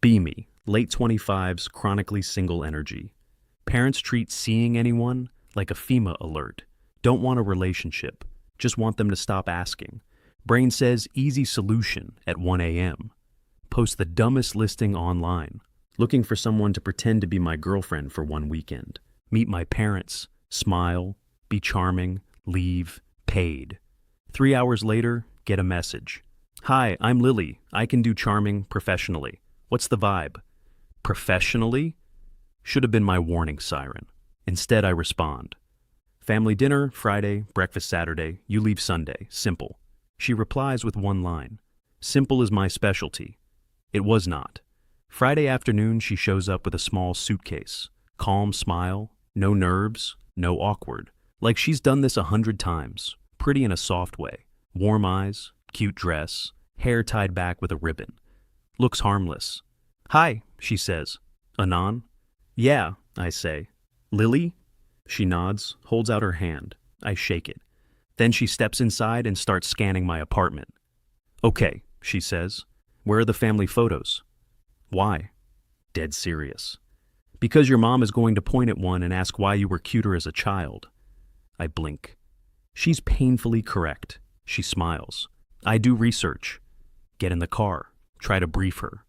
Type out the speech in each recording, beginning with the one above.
Me, late 25s, chronically single energy. Parents treat seeing anyone like a FEMA alert. Don't want a relationship, just want them to stop asking. Brain says easy solution at 1 a.m. Post the dumbest listing online. Looking for someone to pretend to be my girlfriend for one weekend. Meet my parents, smile, be charming, leave, paid. 3 hours later, get a message. Hi, I'm Lily. I can do charming professionally. What's the vibe? Professionally? Should have been my warning siren. Instead, I respond. Family dinner, Friday, breakfast Saturday, you leave Sunday. Simple. She replies with one line. Simple is my specialty. It was not. Friday afternoon, she shows up with a small suitcase. Calm smile, no nerves, no awkward. Like she's done this 100 times. Pretty in a soft way. Warm eyes, cute dress, hair tied back with a ribbon. Looks harmless. Hi, she says. Anon? Yeah, I say. Lily? She nods, holds out her hand. I shake it. Then she steps inside and starts scanning my apartment. Okay, she says. Where are the family photos? Why? Dead serious. Because your mom is going to point at one and ask why you were cuter as a child. I blink. She's painfully correct. She smiles. I do research. Get in the car. Try to brief her.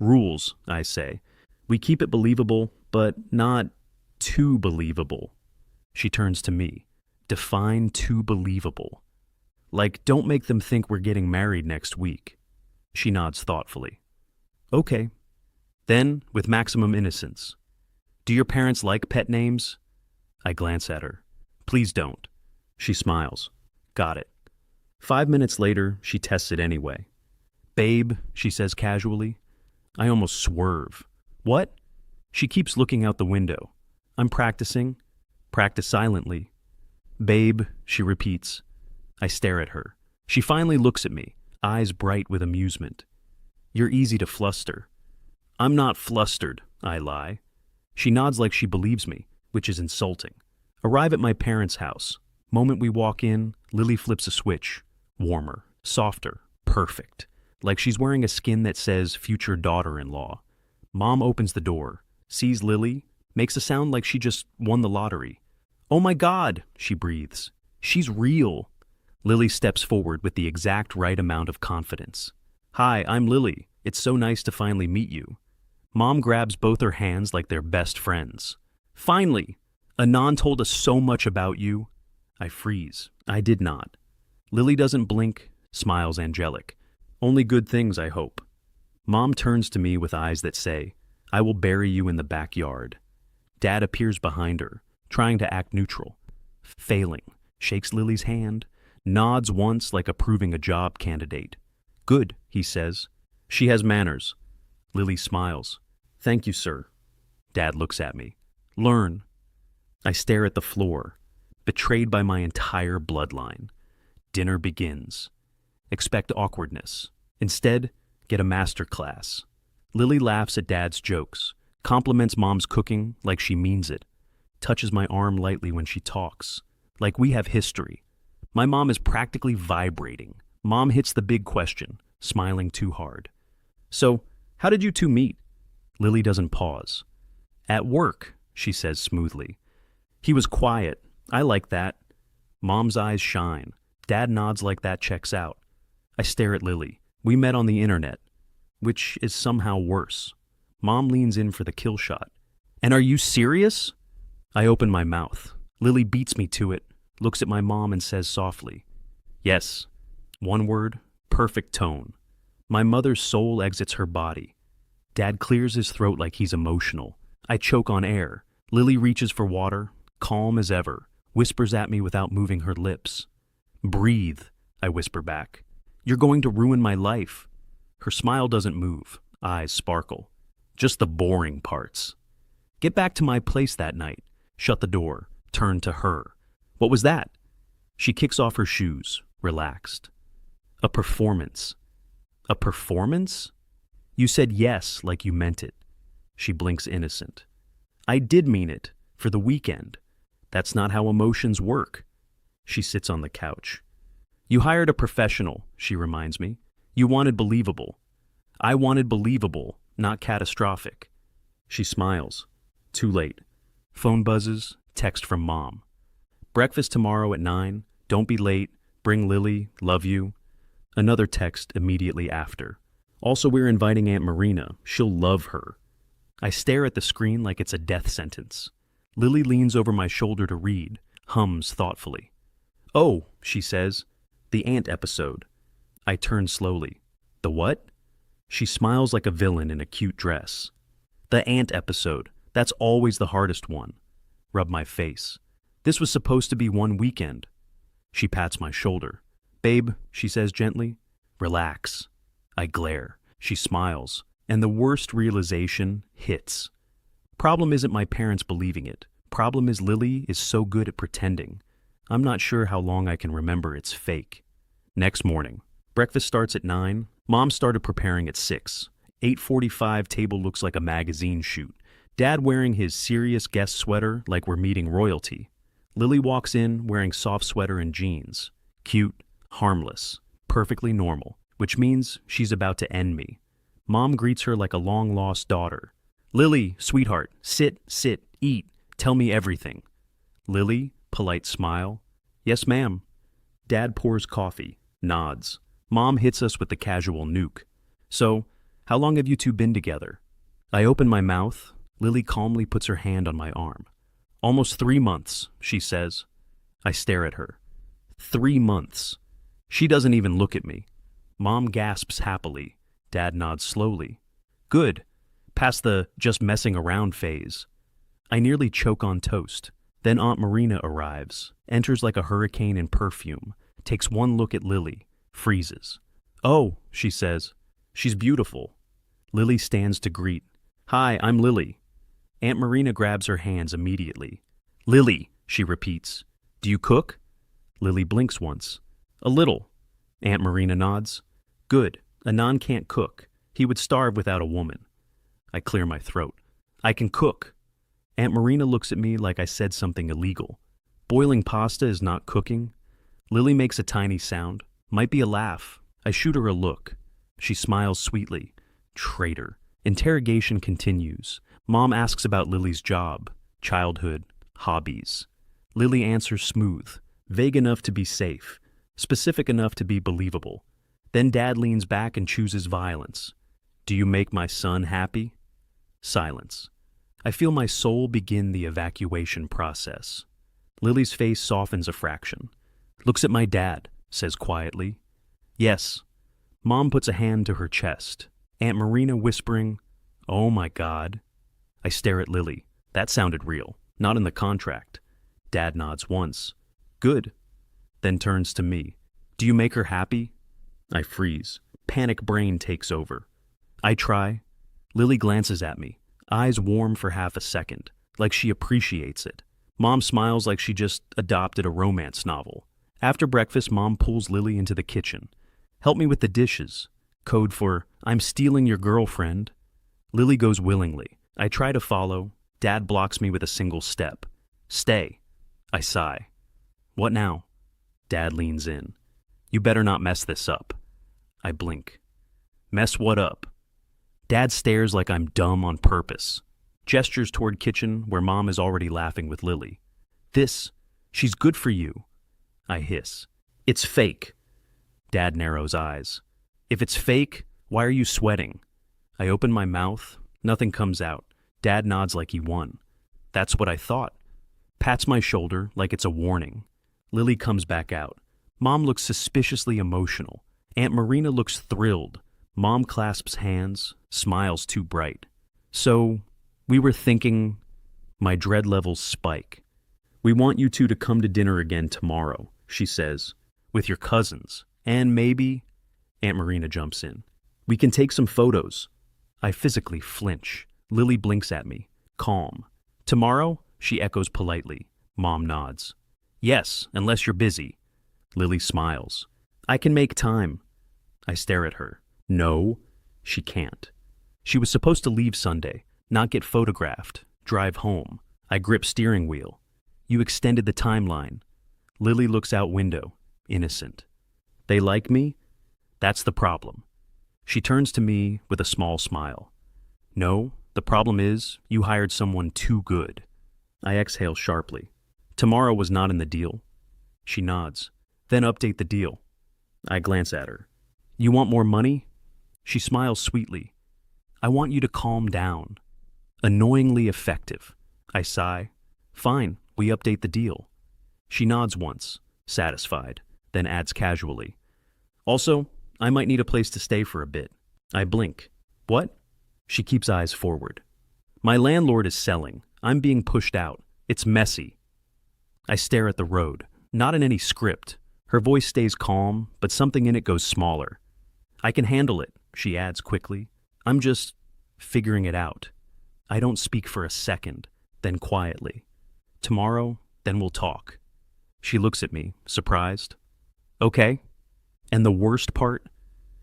Rules, I say. We keep it believable, but not too believable. She turns to me. Define too believable. Like, don't make them think we're getting married next week. She nods thoughtfully. Okay. Then, with maximum innocence. Do your parents like pet names? I glance at her. Please don't. She smiles. Got it. 5 minutes later, she tests it anyway. Babe, she says casually. I almost swerve. What? She keeps looking out the window. I'm practicing. Practice silently. Babe, she repeats. I stare at her. She finally looks at me, eyes bright with amusement. You're easy to fluster. I'm not flustered, I lie. She nods like she believes me, which is insulting. Arrive at my parents' house. Moment we walk in, Lily flips a switch. Warmer, softer, perfect. Like she's wearing a skin that says future daughter-in-law. Mom opens the door, sees Lily, makes a sound like she just won the lottery. Oh my God, she breathes. She's real. Lily steps forward with the exact right amount of confidence. Hi, I'm Lily. It's so nice to finally meet you. Mom grabs both her hands like they're best friends. Finally! Anon told us so much about you. I freeze. I did not. Lily doesn't blink, smiles angelic. Only good things, I hope. Mom turns to me with eyes that say, I will bury you in the backyard. Dad appears behind her, trying to act neutral. Failing, shakes Lily's hand, nods once like approving a job candidate. Good, he says. She has manners. Lily smiles. Thank you, sir. Dad looks at me. Learn. I stare at the floor, betrayed by my entire bloodline. Dinner begins. Expect awkwardness. Instead, get a master class. Lily laughs at Dad's jokes, compliments Mom's cooking like she means it, touches my arm lightly when she talks, like we have history. My mom is practically vibrating. Mom hits the big question, smiling too hard. So, how did you two meet? Lily doesn't pause. At work, she says smoothly. He was quiet. I like that. Mom's eyes shine. Dad nods like that checks out. I stare at Lily. We met on the internet, which is somehow worse. Mom leans in for the kill shot. And are you serious? I open my mouth. Lily beats me to it, looks at my mom and says softly, yes. One word, perfect tone. My mother's soul exits her body. Dad clears his throat like he's emotional. I choke on air. Lily reaches for water, calm as ever, whispers at me without moving her lips. Breathe, I whisper back. You're going to ruin my life. Her smile doesn't move, eyes sparkle. Just the boring parts. Get back to my place that night. Shut the door, turn to her. What was that? She kicks off her shoes, relaxed. A performance. A performance? You said yes like you meant it. She blinks innocent. I did mean it, for the weekend. That's not how emotions work. She sits on the couch. You hired a professional, she reminds me. You wanted believable. I wanted believable, not catastrophic. She smiles. Too late. Phone buzzes, text from Mom. Breakfast tomorrow at 9, don't be late, bring Lily, love you. Another text immediately after. Also, we're inviting Aunt Marina, she'll love her. I stare at the screen like it's a death sentence. Lily leans over my shoulder to read, hums thoughtfully. Oh, she says, the Ant episode. I turn slowly. The what? She smiles like a villain in a cute dress. The Ant episode, that's always the hardest one. Rub my face. This was supposed to be one weekend. She pats my shoulder. Babe, she says gently, relax. I glare. She smiles, and the worst realization hits. Problem isn't my parents believing it. Problem is Lily is so good at pretending. I'm not sure how long I can remember it's fake. Next morning. Breakfast starts at 9. Mom started preparing at 6. 8:45 table looks like a magazine shoot. Dad wearing his serious guest sweater like we're meeting royalty. Lily walks in wearing soft sweater and jeans. Cute, harmless, perfectly normal, which means she's about to end me. Mom greets her like a long-lost daughter. Lily, sweetheart, sit, eat, tell me everything. Lily, polite smile. Yes, ma'am. Dad pours coffee, nods. Mom hits us with the casual nuke. So, how long have you two been together? I open my mouth. Lily calmly puts her hand on my arm. Almost 3 months, she says. I stare at her. 3 months. She doesn't even look at me. Mom gasps happily. Dad nods slowly. Good. Past the just messing around phase. I nearly choke on toast. Then Aunt Marina arrives, enters like a hurricane in perfume, takes one look at Lily, freezes. Oh, she says. She's beautiful. Lily stands to greet. Hi, I'm Lily. Aunt Marina grabs her hands immediately. Lily, she repeats. Do you cook? Lily blinks once. A little. Aunt Marina nods. Good. Anand can't cook. He would starve without a woman. I clear my throat. I can cook. Aunt Marina looks at me like I said something illegal. Boiling pasta is not cooking. Lily makes a tiny sound. Might be a laugh. I shoot her a look. She smiles sweetly. Traitor. Interrogation continues. Mom asks about Lily's job, childhood, hobbies. Lily answers smooth, vague enough to be safe, specific enough to be believable. Then Dad leans back and chooses violence. Do you make my son happy? Silence. I feel my soul begin the evacuation process. Lily's face softens a fraction. Looks at my dad, says quietly. Yes. Mom puts a hand to her chest. Aunt Marina whispering, Oh my God. I stare at Lily. That sounded real, not in the contract. Dad nods once. Good. Then turns to me. Do you make her happy? I freeze. Panic brain takes over. I try. Lily glances at me, eyes warm for half a second, like she appreciates it. Mom smiles like she just adopted a romance novel. After breakfast, Mom pulls Lily into the kitchen. Help me with the dishes. Code for, I'm stealing your girlfriend. Lily goes willingly. I try to follow. Dad blocks me with a single step. Stay. I sigh. What now? Dad leans in. You better not mess this up. I blink. Mess what up? Dad stares like I'm dumb on purpose. Gestures toward kitchen where Mom is already laughing with Lily. She's good for you. I hiss. It's fake. Dad narrows eyes. If it's fake, why are you sweating? I open my mouth. Nothing comes out. Dad nods like he won. That's what I thought. Pats my shoulder like it's a warning. Lily comes back out. Mom looks suspiciously emotional. Aunt Marina looks thrilled. Mom clasps hands, smiles too bright. So, we were thinking, my dread levels spike. We want you two to come to dinner again tomorrow, she says, with your cousins. And maybe, Aunt Marina jumps in. We can take some photos. I physically flinch. Lily blinks at me, calm. Tomorrow? She echoes politely. Mom nods. Yes, unless you're busy. Lily smiles. I can make time. I stare at her. No, she can't. She was supposed to leave Sunday, not get photographed, drive home. I grip steering wheel. You extended the timeline. Lily looks out window, innocent. They like me? That's the problem. She turns to me with a small smile. No, the problem is, you hired someone too good. I exhale sharply. Tomorrow was not in the deal. She nods. Then update the deal. I glance at her. You want more money? She smiles sweetly. I want you to calm down. Annoyingly effective. I sigh. Fine, we update the deal. She nods once, satisfied, then adds casually. Also, I might need a place to stay for a bit. I blink. What? She keeps eyes forward. My landlord is selling. I'm being pushed out. It's messy. I stare at the road, not in any script. Her voice stays calm, but something in it goes smaller. I can handle it, she adds quickly. I'm just figuring it out. I don't speak for a second, then quietly. Tomorrow, then we'll talk. She looks at me, surprised. Okay. And the worst part?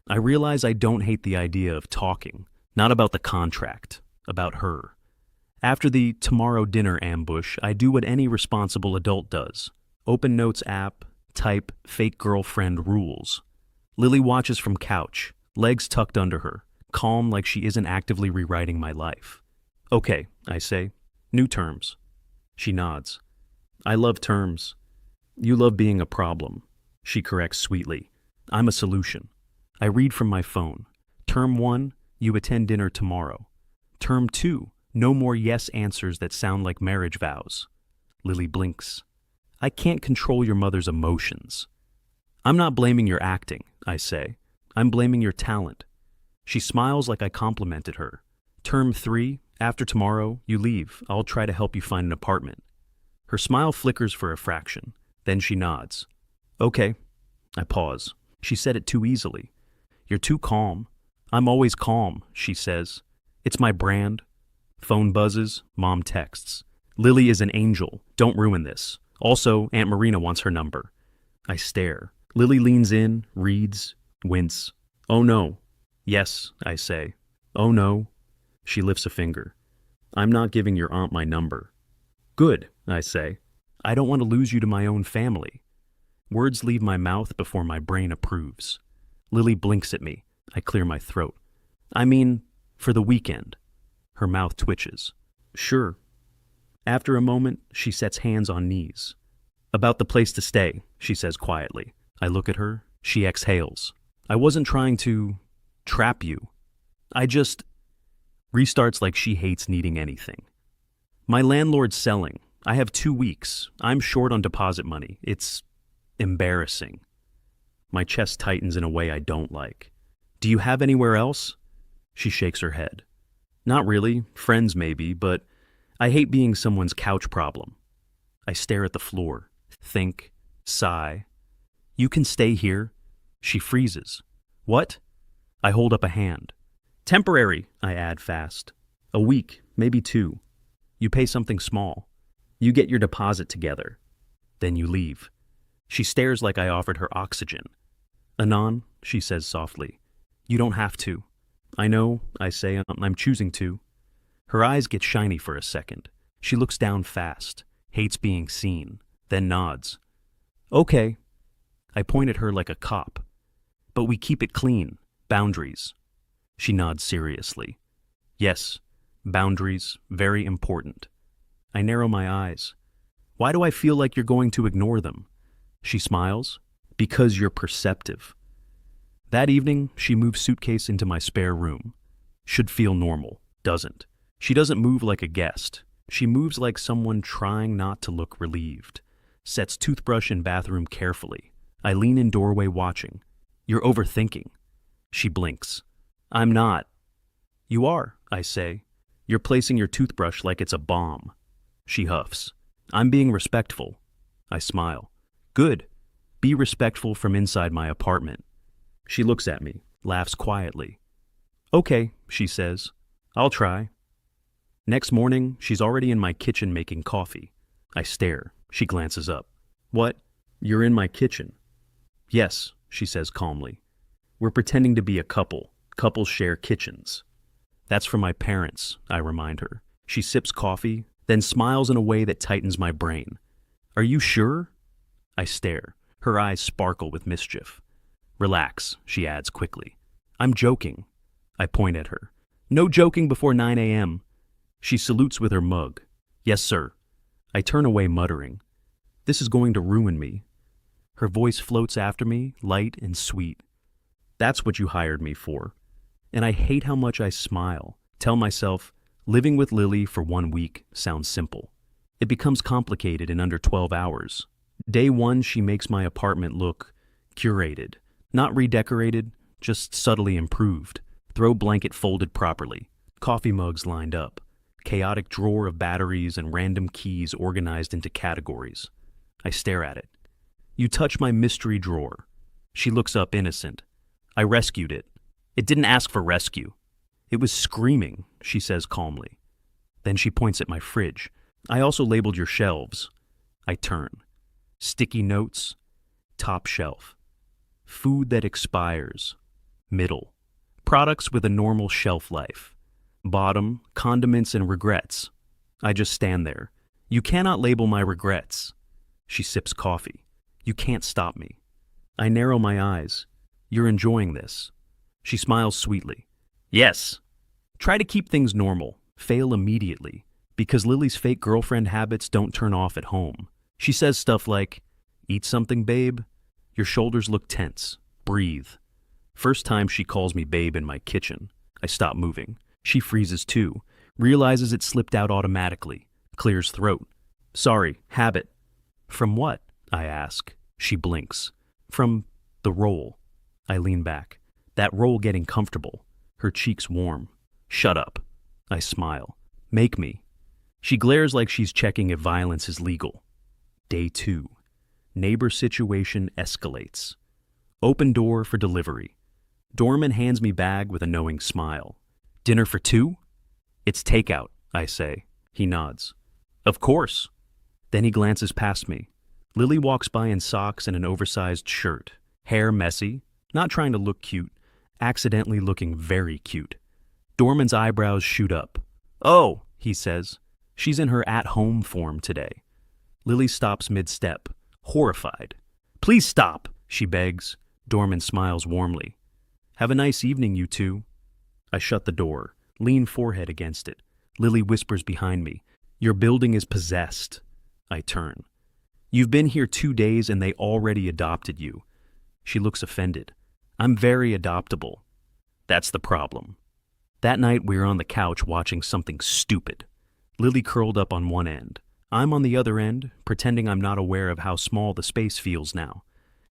I realize I don't hate the idea of talking, not about the contract, about her. After the tomorrow dinner ambush, I do what any responsible adult does. Open Notes app, type fake girlfriend rules. Lily watches from couch, legs tucked under her, calm like she isn't actively rewriting my life. Okay, I say. New terms. She nods. I love terms. You love being a problem. She corrects sweetly. I'm a solution. I read from my phone. Term 1, you attend dinner tomorrow. Term 2, no more yes answers that sound like marriage vows. Lily blinks. I can't control your mother's emotions. I'm not blaming your acting, I say. I'm blaming your talent. She smiles like I complimented her. Term 3, after tomorrow, you leave. I'll try to help you find an apartment. Her smile flickers for a fraction. Then she nods. Okay. I pause. She said it too easily. You're too calm. I'm always calm, she says. It's my brand. Phone buzzes. Mom texts. Lily is an angel. Don't ruin this. Also, Aunt Marina wants her number. I stare. Lily leans in, reads, wince. Oh no. Yes, I say. Oh no. She lifts a finger. I'm not giving your aunt my number. Good, I say. I don't want to lose you to my own family. Words leave my mouth before my brain approves. Lily blinks at me. I clear my throat. I mean, for the weekend. Her mouth twitches. Sure. After a moment, she sets hands on knees. About the place to stay, she says quietly. I look at her. She exhales. I wasn't trying to trap you. I just restarts like she hates needing anything. My landlord's selling. I have 2 weeks. I'm short on deposit money. It's embarrassing. My chest tightens in a way I don't like. Do you have anywhere else? She shakes her head. Not really. Friends maybe, but I hate being someone's couch problem. I stare at the floor, think, sigh. You can stay here. She freezes. What? I hold up a hand. Temporary, I add fast. A week, maybe 2. You pay something small. You get your deposit together. Then you leave. She stares like I offered her oxygen. Anon, she says softly. You don't have to. I know, I say, I'm choosing to. Her eyes get shiny for a second. She looks down fast, hates being seen, then nods. Okay. I point at her like a cop. But we keep it clean. Boundaries. She nods seriously. Yes, boundaries, very important. I narrow my eyes. Why do I feel like you're going to ignore them? She smiles. Because you're perceptive. That evening, she moves suitcase into my spare room. Should feel normal. Doesn't. She doesn't move like a guest. She moves like someone trying not to look relieved. Sets toothbrush in bathroom carefully. I lean in doorway watching. You're overthinking. She blinks. I'm not. You are, I say. You're placing your toothbrush like it's a bomb. She huffs. I'm being respectful. I smile. Good. Be respectful from inside my apartment. She looks at me, laughs quietly. Okay, she says. I'll try. Next morning, she's already in my kitchen making coffee. I stare. She glances up. What? You're in my kitchen? Yes, she says calmly. We're pretending to be a couple. Couples share kitchens. That's for my parents, I remind her. She sips coffee, then smiles in a way that tightens my brain. Are you sure? I stare. Her eyes sparkle with mischief. Relax, she adds quickly. I'm joking. I point at her. No joking before 9 a.m. She salutes with her mug. Yes, sir. I turn away muttering. This is going to ruin me. Her voice floats after me, light and sweet. That's what you hired me for. And I hate how much I smile. Tell myself, living with Lily for 1 week sounds simple. It becomes complicated in under 12 hours. Day 1, she makes my apartment look curated. Not redecorated, just subtly improved. Throw blanket folded properly. Coffee mugs lined up. Chaotic drawer of batteries and random keys organized into categories. I stare at it. You touch my mystery drawer. She looks up innocent. I rescued it. It didn't ask for rescue. It was screaming, she says calmly. Then she points at my fridge. I also labeled your shelves. I turn. Sticky notes. Top shelf. Food that expires. Middle. Products with a normal shelf life. Bottom, condiments and regrets. I just stand there. You cannot label my regrets. She sips coffee. You can't stop me. I narrow my eyes. You're enjoying this. She smiles sweetly. Yes. Try to keep things normal. Fail immediately. Because Lily's fake girlfriend habits don't turn off at home. She says stuff like, eat something, babe. Your shoulders look tense. Breathe. First time she calls me babe in my kitchen. I stop moving. She freezes too. Realizes it slipped out automatically. Clears throat. Sorry, habit. From what? I ask. She blinks. From the roll. I lean back. That roll getting comfortable. Her cheeks warm. Shut up. I smile. Make me. She glares like she's checking if violence is legal. Day 2. Neighbor situation escalates. Open door for delivery. Doorman hands me bag with a knowing smile. Dinner for 2? It's takeout, I say. He nods. Of course. Then he glances past me. Lily walks by in socks and an oversized shirt. Hair messy, not trying to look cute, accidentally looking very cute. Doorman's eyebrows shoot up. Oh, he says. She's in her at-home form today. Lily stops mid-step, horrified. Please stop, she begs. Doorman smiles warmly. Have a nice evening, you two. I shut the door, lean forehead against it. Lily whispers behind me. Your building is possessed. I turn. You've been here 2 days and they already adopted you. She looks offended. I'm very adoptable. That's the problem. That night we're on the couch watching something stupid. Lily curled up on one end. I'm on the other end, pretending I'm not aware of how small the space feels now.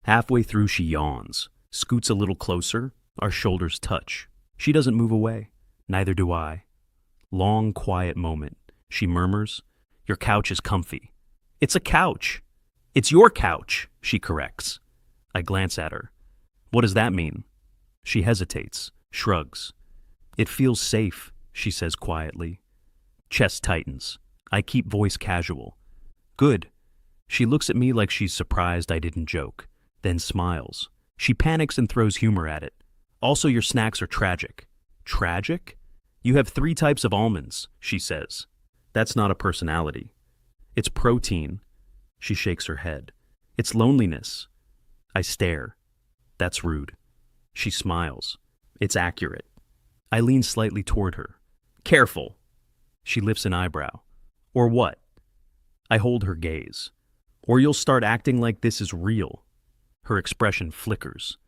Halfway through she yawns, scoots a little closer, our shoulders touch. She doesn't move away. Neither do I. Long, quiet moment. She murmurs, Your couch is comfy. It's a couch. It's your couch, she corrects. I glance at her. What does that mean? She hesitates, shrugs. It feels safe, she says quietly. Chest tightens. I keep voice casual. Good. She looks at me like she's surprised I didn't joke, then smiles. She panics and throws humor at it. Also, your snacks are tragic. Tragic? You have 3 types of almonds, she says. That's not a personality. It's protein. She shakes her head. It's loneliness. I stare. That's rude. She smiles. It's accurate. I lean slightly toward her. Careful. She lifts an eyebrow. Or what? I hold her gaze. Or you'll start acting like this is real. Her expression flickers.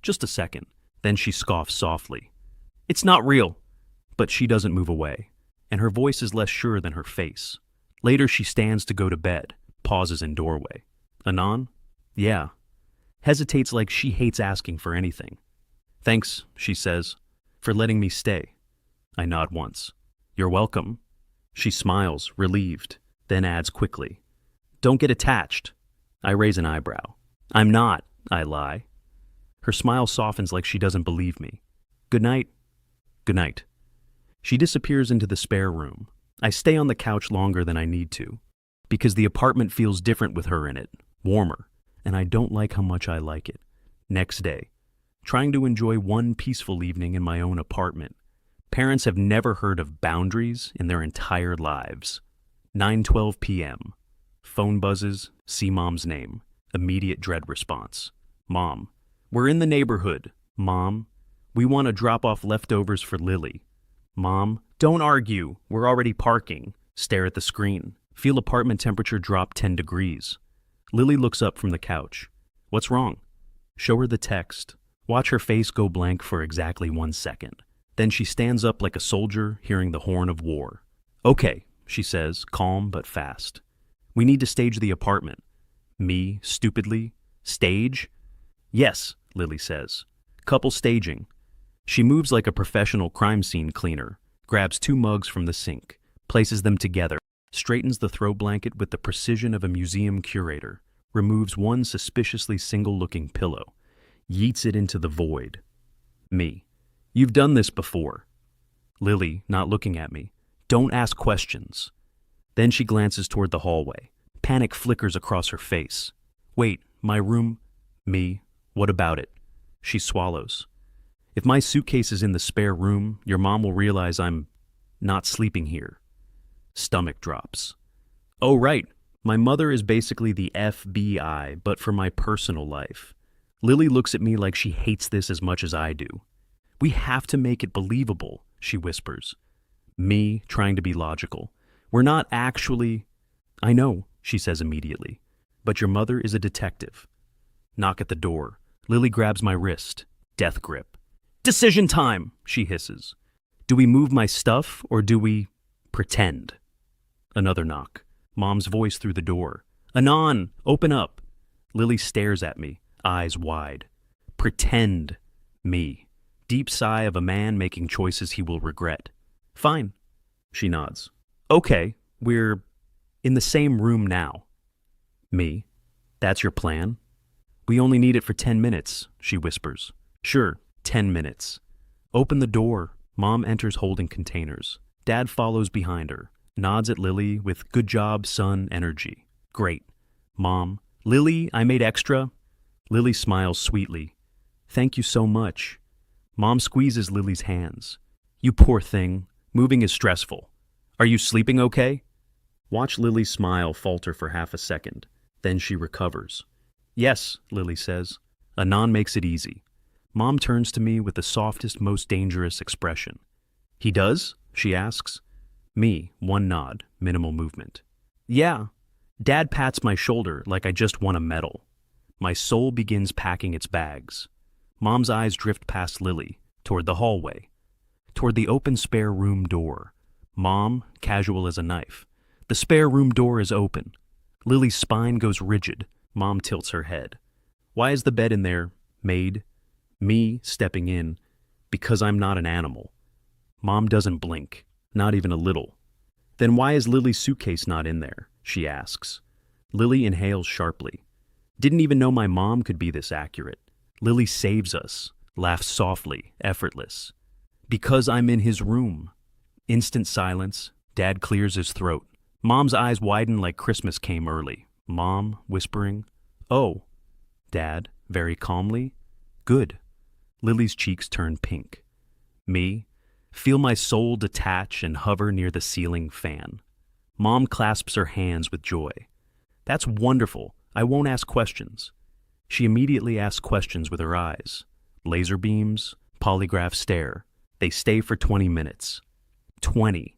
Just a second. Then she scoffs softly. It's not real. But she doesn't move away, and her voice is less sure than her face. Later she stands to go to bed, pauses in doorway. Anon? Yeah. Hesitates like she hates asking for anything. Thanks, she says, for letting me stay. I nod once. You're welcome. She smiles, relieved, then adds quickly. Don't get attached. I raise an eyebrow. I'm not, I lie. Her smile softens like she doesn't believe me. Good night. Good night. She disappears into the spare room. I stay on the couch longer than I need to, because the apartment feels different with her in it, warmer, and I don't like how much I like it. Next day, trying to enjoy one peaceful evening in my own apartment. Parents have never heard of boundaries in their entire lives. 9:12 p.m. Phone buzzes, see mom's name. Immediate dread response. Mom, we're in the neighborhood. Mom, we want to drop off leftovers for Lily. Mom, don't argue. We're already parking. Stare at the screen. Feel apartment temperature drop 10 degrees. Lily looks up from the couch. What's wrong? Show her the text. Watch her face go blank for exactly 1 second. Then she stands up like a soldier hearing the horn of war. Okay, she says, calm but fast. We need to stage the apartment. Me, stupidly. Stage? Yes, Lily says. Couple staging. She moves like a professional crime scene cleaner, grabs 2 mugs from the sink, places them together, straightens the throw blanket with the precision of a museum curator, removes one suspiciously single-looking pillow, yeets it into the void. Me. You've done this before. Lily, not looking at me. Don't ask questions. Then she glances toward the hallway. Panic flickers across her face. Wait, my room? Me. What about it? She swallows. If my suitcase is in the spare room, your mom will realize I'm not sleeping here. Stomach drops. Oh, right. My mother is basically the FBI, but for my personal life. Lily looks at me like she hates this as much as I do. We have to make it believable, she whispers. Me, trying to be logical. We're not actually... I know, she says immediately. But your mother is a detective. Knock at the door. Lily grabs my wrist. Death grip. Decision time, she hisses. Do we move my stuff or do we pretend? Another knock. Mom's voice through the door. Anon, open up. Lily stares at me, eyes wide. Pretend. Me. Deep sigh of a man making choices he will regret. Fine. She nods. Okay, we're in the same room now. Me. That's your plan? We only need it for 10 minutes, she whispers. Sure, 10 minutes. Open the door. Mom enters holding containers. Dad follows behind her, nods at Lily with good job, son energy. Great. Mom. Lily, I made extra. Lily smiles sweetly. Thank you so much. Mom squeezes Lily's hands. You poor thing. Moving is stressful. Are you sleeping okay? Watch Lily's smile falter for half a second. Then she recovers. Yes, Lily says. Anon makes it easy. Mom turns to me with the softest, most dangerous expression. He does? She asks. Me, one nod, minimal movement. Yeah. Dad pats my shoulder like I just won a medal. My soul begins packing its bags. Mom's eyes drift past Lily, toward the hallway, toward the open spare room door. Mom, casual as a knife. The spare room door is open. Lily's spine goes rigid. Mom tilts her head. Why is the bed in there? Made? Me, stepping in, because I'm not an animal. Mom doesn't blink, not even a little. Then why is Lily's suitcase not in there? She asks. Lily inhales sharply. Didn't even know my mom could be this accurate. Lily saves us, laughs softly, effortless. Because I'm in his room. Instant silence. Dad clears his throat. Mom's eyes widen like Christmas came early. Mom, whispering, Oh. Dad, very calmly, Good. Lily's cheeks turn pink. Me, feel my soul detach and hover near the ceiling fan. Mom clasps her hands with joy. That's wonderful. I won't ask questions. She immediately asks questions with her eyes. Laser beams, polygraph stare. They stay for 20 minutes. 20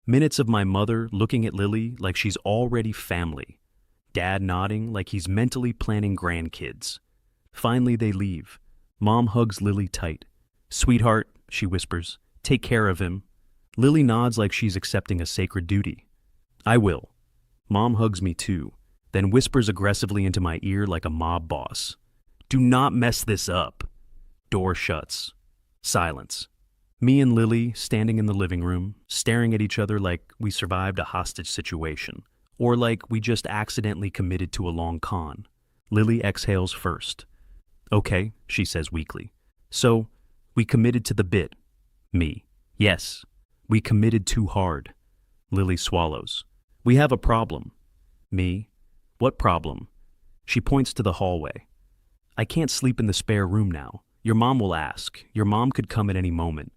minutes of my mother looking at Lily like she's already family. Dad nodding like he's mentally planning grandkids. Finally, they leave. Mom hugs Lily tight. Sweetheart, she whispers, take care of him. Lily nods like she's accepting a sacred duty. I will. Mom hugs me too, then whispers aggressively into my ear like a mob boss. Do not mess this up. Door shuts. Silence. Me and Lily standing in the living room, staring at each other like we survived a hostage situation, or like we just accidentally committed to a long con. Lily exhales first. Okay, she says weakly. So, we committed to the bit. Me. Yes. We committed too hard. Lily swallows. We have a problem. Me. What problem? She points to the hallway. I can't sleep in the spare room now. Your mom will ask. Your mom could come at any moment.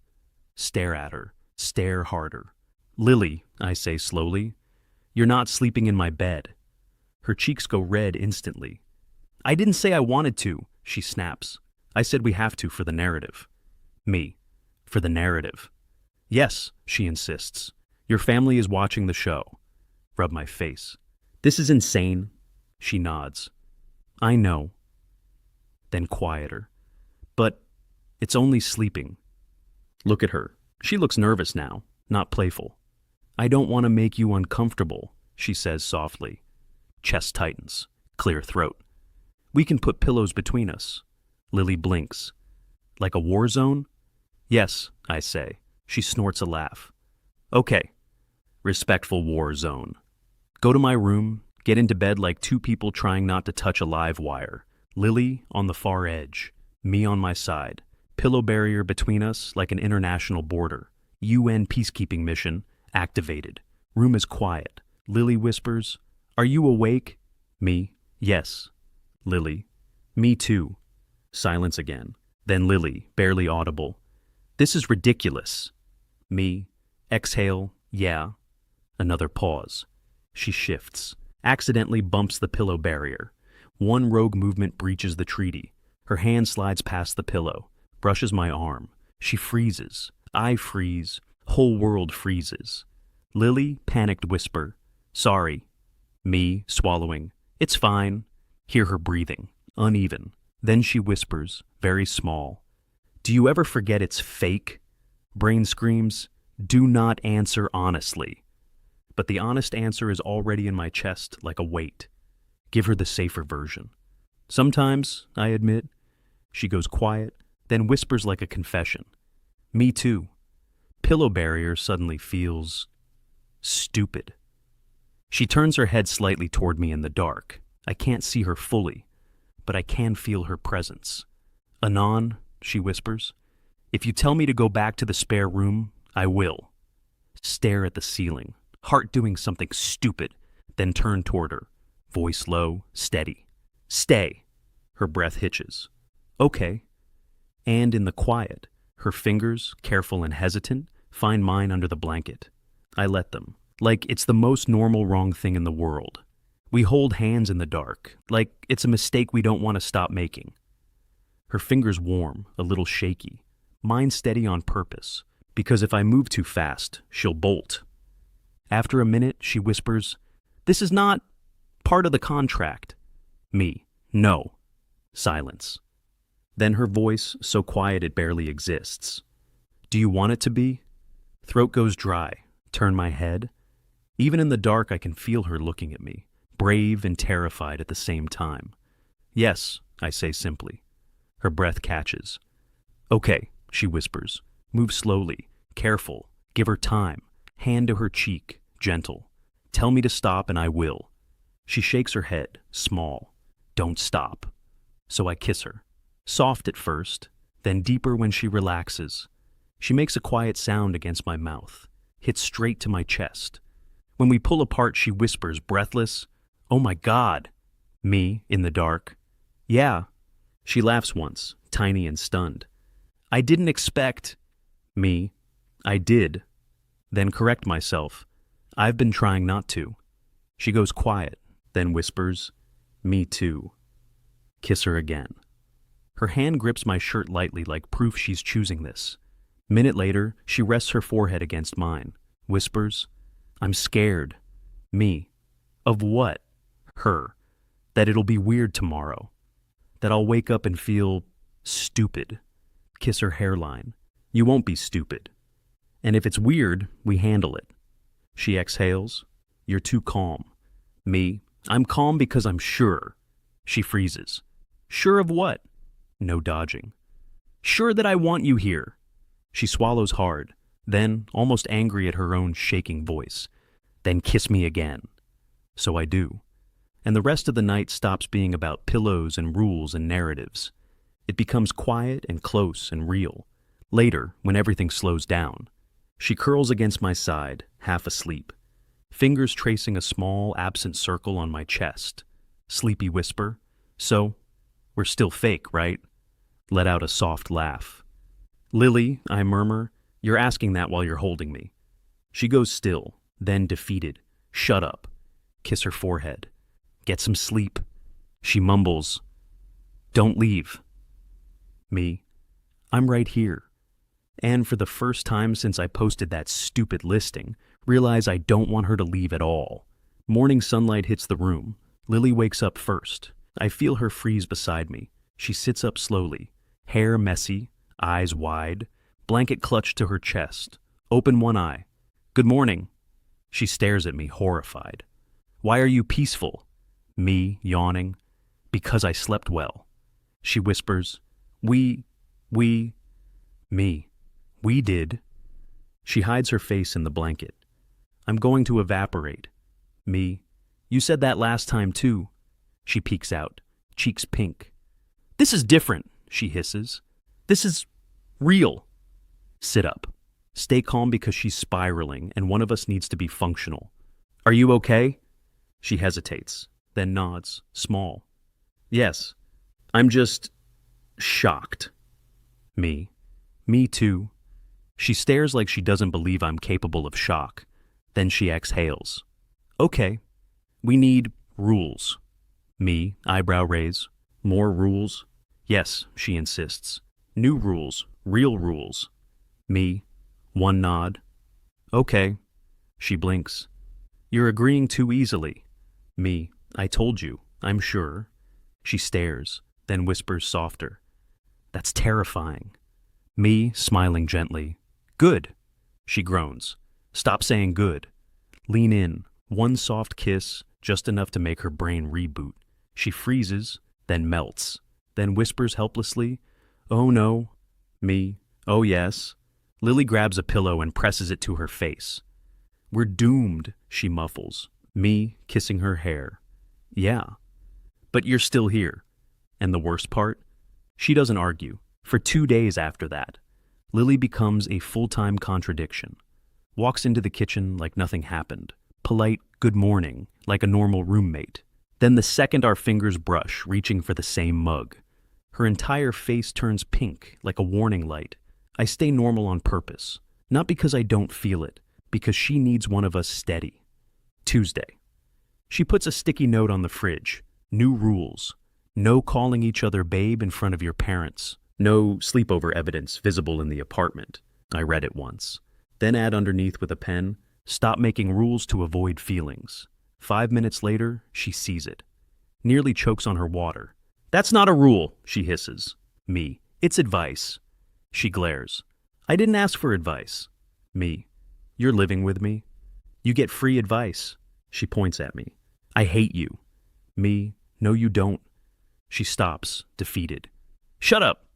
Stare at her. Stare harder. Lily, I say slowly, you're not sleeping in my bed. Her cheeks go red instantly. I didn't say I wanted to, she snaps. I said we have to for the narrative. Me. For the narrative. Yes, she insists. Your family is watching the show. Rub my face. This is insane. She nods. I know. Then quieter. But it's only sleeping. Look at her. She looks nervous now, not playful. I don't want to make you uncomfortable, she says softly. Chest tightens. Clear throat. We can put pillows between us. Lily blinks. Like a war zone? Yes, I say. She snorts a laugh. Okay. Respectful war zone. Go to my room, get into bed like two people trying not to touch a live wire. Lily on the far edge, me on my side. Pillow barrier between us like an international border. UN peacekeeping mission activated. Room is quiet. Lily whispers, Are you awake? Me, yes. Lily, me too. Silence again. Then Lily, barely audible. This is ridiculous. Me, exhale, yeah. Another pause. She shifts, accidentally bumps the pillow barrier. One rogue movement breaches the treaty. Her hand slides past the pillow, brushes my arm. She freezes. I freeze. Whole world freezes. Lily, panicked whisper. Sorry. Me, swallowing. It's fine. Hear her breathing, uneven. Then she whispers, very small. Do you ever forget it's fake? Brain screams, do not answer honestly. But the honest answer is already in my chest like a weight. Give her the safer version. Sometimes, I admit. She goes quiet, then whispers like a confession. Me too. Pillow barrier suddenly feels stupid. She turns her head slightly toward me in the dark. I can't see her fully, but I can feel her presence. Anon, she whispers, if you tell me to go back to the spare room, I will. Stare at the ceiling, heart doing something stupid, then turn toward her. Voice low, steady. Stay. Her breath hitches. Okay. And in the quiet, her fingers, careful and hesitant, find mine under the blanket. I let them, like it's the most normal wrong thing in the world. We hold hands in the dark, like it's a mistake we don't want to stop making. Her fingers warm, a little shaky. Mine steady on purpose, because if I move too fast, she'll bolt. After a minute, she whispers, This is not part of the contract. Me, no. Silence. Then her voice, so quiet it barely exists. Do you want it to be? Throat goes dry. Turn my head. Even in the dark, I can feel her looking at me, brave and terrified at the same time. Yes, I say simply. Her breath catches. Okay, she whispers. Move slowly, careful, give her time. Hand to her cheek, gentle. Tell me to stop and I will. She shakes her head, small. Don't stop. So I kiss her. Soft at first, then deeper when she relaxes. She makes a quiet sound against my mouth, hits straight to my chest. When we pull apart, she whispers, breathless, Oh my God. Me, in the dark. Yeah. She laughs once, tiny and stunned. I didn't expect. Me. I did. Then correct myself. I've been trying not to. She goes quiet, then whispers, Me too. Kiss her again. Her hand grips my shirt lightly like proof she's choosing this. Minute later, she rests her forehead against mine, whispers, I'm scared. Me. Of what? Her. That it'll be weird tomorrow. That I'll wake up and feel stupid. Kiss her hairline. You won't be stupid. And if it's weird, we handle it. She exhales. You're too calm. Me. I'm calm because I'm sure. She freezes. Sure of what? No dodging. Sure that I want you here. She swallows hard, then, almost angry at her own shaking voice. Then kiss me again. So I do. And the rest of the night stops being about pillows and rules and narratives. It becomes quiet and close and real. Later, when everything slows down, she curls against my side, half asleep. Fingers tracing a small, absent circle on my chest. Sleepy whisper, So, we're still fake, right? Let out a soft laugh. Lily, I murmur, you're asking that while you're holding me. She goes still, then defeated. Shut up. Kiss her forehead. Get some sleep. She mumbles, Don't leave. Me, I'm right here. And for the first time since I posted that stupid listing, realize I don't want her to leave at all. Morning sunlight hits the room. Lily wakes up first. I feel her freeze beside me. She sits up slowly, hair messy, eyes wide, blanket clutched to her chest. Open one eye. Good morning. She stares at me, horrified. Why are you peaceful? Me, yawning. Because I slept well. She whispers, me. We did. She hides her face in the blanket. I'm going to evaporate. Me. You said that last time too. She peeks out, cheeks pink. This is different, she hisses. This is real. Sit up. Stay calm because she's spiraling and one of us needs to be functional. Are you okay? She hesitates, then nods, small. Yes. I'm just shocked. Me too. She stares like she doesn't believe I'm capable of shock. Then she exhales. Okay. We need rules. Me, eyebrow raise. More rules? Yes, she insists. New rules, real rules. Me, one nod. Okay. She blinks. You're agreeing too easily. Me, I told you, I'm sure. She stares, then whispers softer. That's terrifying. Me, smiling gently. Good. She groans. Stop saying good. Lean in. One soft kiss, just enough to make her brain reboot. She freezes, then melts, then whispers helplessly, Oh no. Me, oh yes. Lily grabs a pillow and presses it to her face. We're doomed, she muffles. Me, kissing her hair. Yeah. But you're still here. And the worst part? She doesn't argue. For 2 days after that, Lily becomes a full-time contradiction. Walks into the kitchen like nothing happened. Polite, good morning, like a normal roommate. Then the second our fingers brush, reaching for the same mug. Her entire face turns pink, like a warning light. I stay normal on purpose. Not because I don't feel it, because she needs one of us steady. Tuesday. She puts a sticky note on the fridge. New rules. No calling each other babe in front of your parents. No sleepover evidence visible in the apartment. I read it once. Then add underneath with a pen, stop making rules to avoid feelings. 5 minutes later, she sees it. Nearly chokes on her water. That's not a rule, she hisses. Me. It's advice. She glares. I didn't ask for advice. Me. You're living with me. You get free advice. She points at me. I hate you. Me. No, you don't. She stops, defeated. Shut up.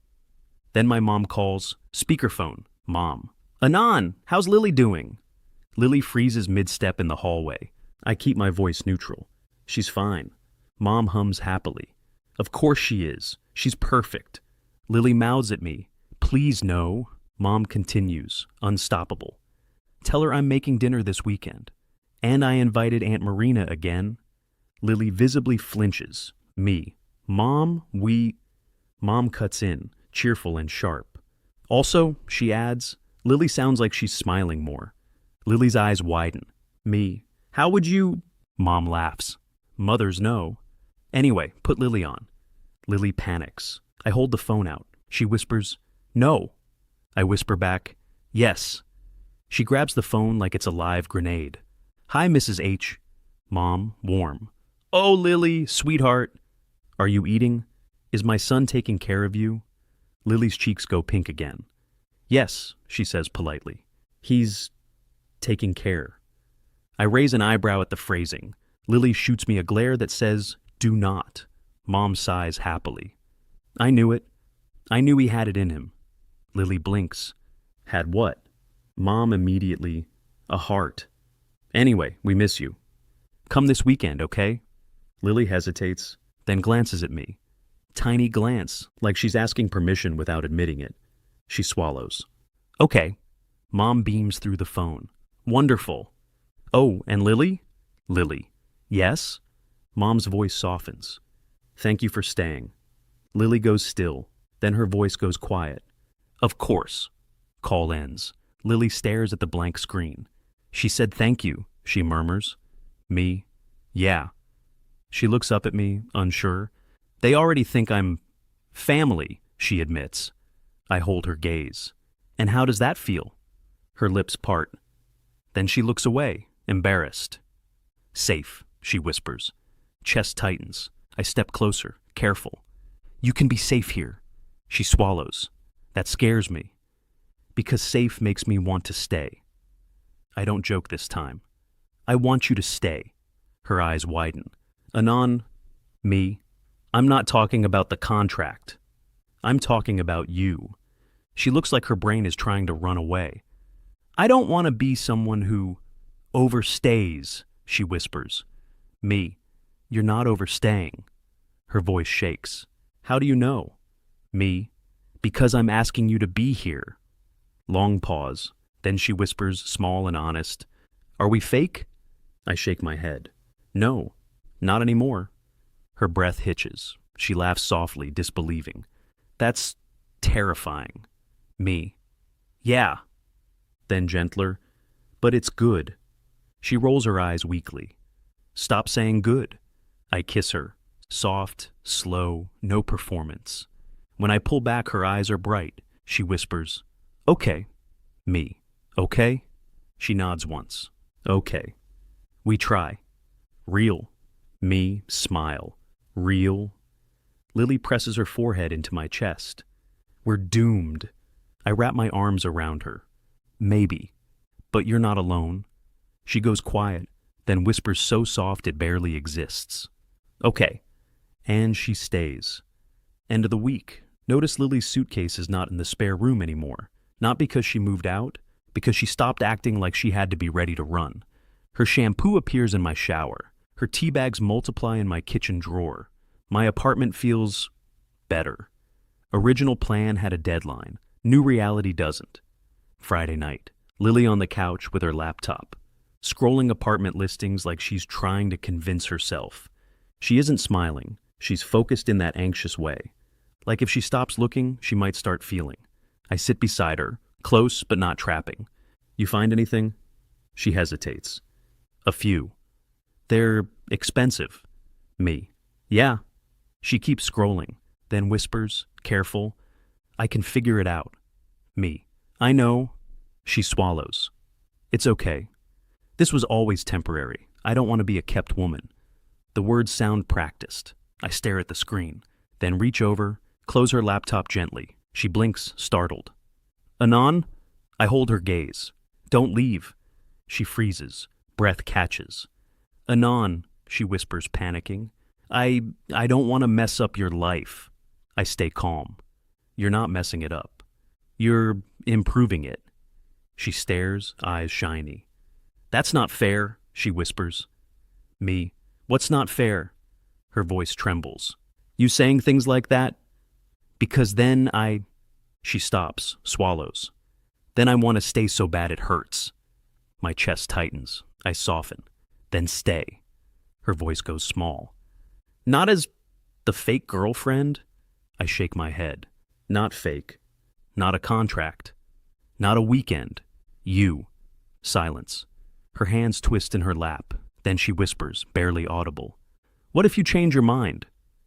Then my mom calls. Speakerphone. Mom. Anan, how's Lily doing? Lily freezes mid-step in the hallway. I keep my voice neutral. She's fine. Mom hums happily. Of course she is. She's perfect. Lily mouths at me. Please no. Mom continues, unstoppable. Tell her I'm making dinner this weekend. And I invited Aunt Marina again. Lily visibly flinches. Me. Mom cuts in, cheerful and sharp. Also, she adds, Lily sounds like she's smiling more. Lily's eyes widen. Me. How would you? Mom laughs. Mothers know. Anyway, put Lily on. Lily panics. I hold the phone out. She whispers, No. I whisper back, Yes. She grabs the phone like it's a live grenade. Hi, Mrs. H. Mom, warm. Oh, Lily, sweetheart. Are you eating? Is my son taking care of you? Lily's cheeks go pink again. Yes, she says politely. He's taking care. I raise an eyebrow at the phrasing. Lily shoots me a glare that says, Do not. Mom sighs happily. I knew it. I knew he had it in him. Lily blinks. Had what? Mom immediately, a heart. Anyway, we miss you. Come this weekend, okay? Lily hesitates, then glances at me. Tiny glance, like she's asking permission without admitting it. She swallows. Okay. Mom beams through the phone. Wonderful. Oh, and Lily? Lily. Yes? Mom's voice softens. Thank you for staying. Lily goes still, then her voice goes quiet. Of course. Call ends. Lily stares at the blank screen. She said thank you, she murmurs. Me? Yeah. She looks up at me, unsure. They already think I'm family, she admits. I hold her gaze. And how does that feel? Her lips part. Then she looks away, embarrassed. Safe, she whispers. Chest tightens. I step closer, careful. You can be safe here. She swallows. That scares me. Because safe makes me want to stay. I don't joke this time. I want you to stay. Her eyes widen. Anon, me. I'm not talking about the contract. I'm talking about you. She looks like her brain is trying to run away. I don't want to be someone who overstays, she whispers. Me. You're not overstaying. Her voice shakes. How do you know? Me. Because I'm asking you to be here. Long pause. Then she whispers, small and honest. Are we fake? I shake my head. No, not anymore. Her breath hitches. She laughs softly, disbelieving. That's terrifying. Me. Yeah. Then gentler. But it's good. She rolls her eyes weakly. Stop saying good. I kiss her. Soft, slow, no performance. When I pull back, her eyes are bright. She whispers, okay. Me. Okay? She nods once. Okay. We try. Real. Me, smile. Real. Lily presses her forehead into my chest. We're doomed. I wrap my arms around her. Maybe. But you're not alone. She goes quiet, then whispers so soft it barely exists. Okay. And she stays. End of the week. Notice Lily's suitcase is not in the spare room anymore. Not because she moved out, because she stopped acting like she had to be ready to run. Her shampoo appears in my shower. Her tea bags multiply in my kitchen drawer. My apartment feels better. Original plan had a deadline. New reality doesn't. Friday night. Lily on the couch with her laptop, scrolling apartment listings like she's trying to convince herself. She isn't smiling. She's focused in that anxious way. Like if she stops looking, she might start feeling. I sit beside her, close but not trapping. You find anything? She hesitates. A few. They're expensive. Me. Yeah. She keeps scrolling, then whispers, careful. I can figure it out. Me. I know. She swallows. It's okay. This was always temporary. I don't want to be a kept woman. The words sound practiced. I stare at the screen, then reach over, close her laptop gently. She blinks, startled. Anon? I hold her gaze. Don't leave. She freezes. Breath catches. Anon, she whispers, panicking. I don't want to mess up your life. I stay calm. You're not messing it up. You're improving it. She stares, eyes shiny. That's not fair, she whispers. Me. What's not fair? Her voice trembles. You saying things like that? Because then She stops, swallows. Then I want to stay so bad it hurts. My chest tightens. I soften. Then stay. Her voice goes small. Not as the fake girlfriend? I shake my head. Not fake. Not a contract. Not a weekend. You. Silence. Her hands twist in her lap. Then she whispers, barely audible. What if you change your mind?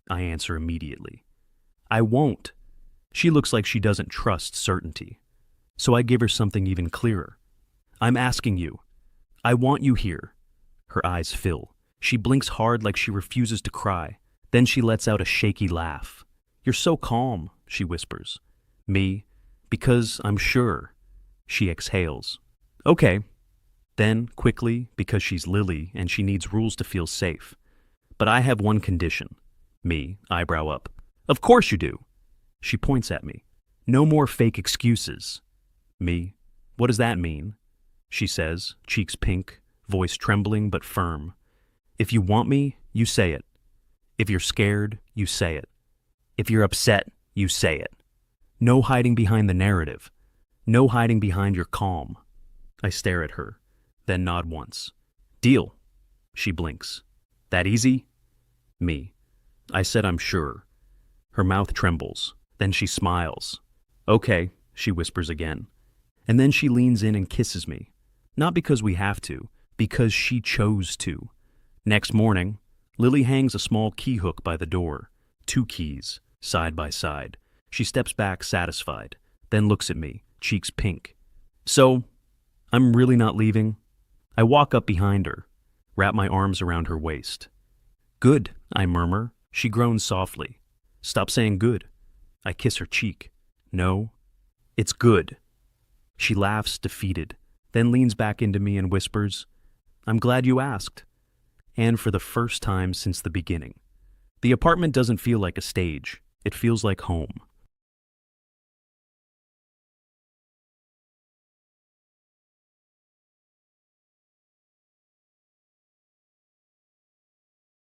I answer immediately. I won't. She looks like she doesn't trust certainty. So I give her something even clearer. I'm asking you. I want you here. Her eyes fill. She blinks hard like she refuses to cry. Then she lets out a shaky laugh. You're so calm, she whispers. Me? Because I'm sure. She exhales. Okay. Then, quickly, because she's Lily and she needs rules to feel safe. But I have one condition. Me, eyebrow up. Of course you do. She points at me. No more fake excuses. Me. What does that mean? She says, cheeks pink, voice trembling but firm. If you want me, you say it. If you're scared, you say it. If you're upset, you say it. No hiding behind the narrative. No hiding behind your calm. I stare at her, then nod once. Deal. She blinks. That easy? Me. I said I'm sure. Her mouth trembles. Then she smiles. Okay, she whispers again. And then she leans in and kisses me. Not because we have to, because she chose to. Next morning, Lily hangs a small key hook by the door. 2 keys, side by side. She steps back satisfied, then looks at me, cheeks pink. So, I'm really not leaving? I walk up behind her, wrap my arms around her waist. Good, I murmur. She groans softly. Stop saying good. I kiss her cheek. No, it's good. She laughs, defeated, then leans back into me and whispers, I'm glad you asked. And for the first time since the beginning. The apartment doesn't feel like a stage. It feels like home.